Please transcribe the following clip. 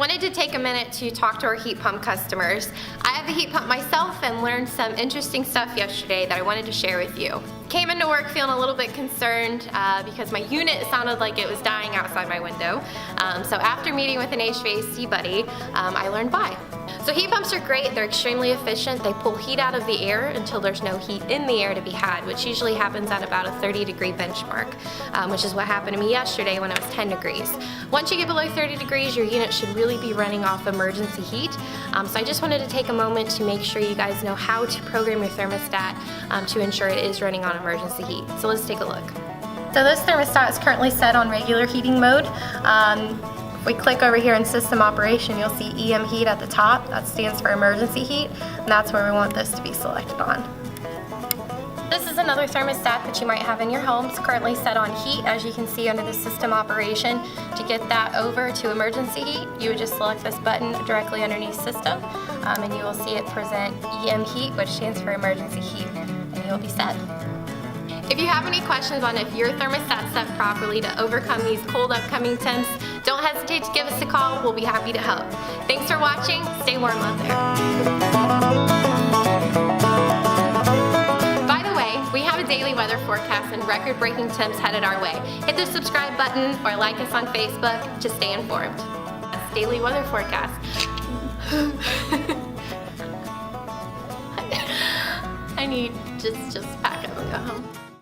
wanted to take a minute to talk to our heat pump customers. I have the heat pump myself and learned some interesting stuff yesterday that I wanted to share with you. Came into work feeling a little bit concerned because my unit sounded like it was dying outside my window. So after meeting with an HVAC buddy, I learned why. So heat pumps are great, they're extremely efficient. They pull heat out of the air until there's no heat in the air to be had, which usually happens at about a 30-degree benchmark, which is what happened to me yesterday when it was 10 degrees. Once you get below 30 degrees, your unit should really be running off emergency heat. So I just wanted to take a moment to make sure you guys know how to program your thermostat to ensure it is running on emergency heat. So let's take a look. So this thermostat is currently set on regular heating mode. If we click over here in system operation, you'll see EM heat at the top. That stands for emergency heat, and that's where we want this to be selected on. This is another thermostat that you might have in your home. It's currently set on heat, as you can see under the system operation. To get that over to emergency heat, you would just select this button directly underneath system, and you will see it present EM heat, which stands for emergency heat, and you'll be set. If you have any questions on if your thermostat's set properly to overcome these cold upcoming temps, don't hesitate to give us a call. We'll be happy to help. Thanks for watching. Stay warm out there. By the way, we have a daily weather forecast and record-breaking temps headed our way. Hit the subscribe button or like us on Facebook to stay informed. That's daily weather forecast. I need just pack up and go home.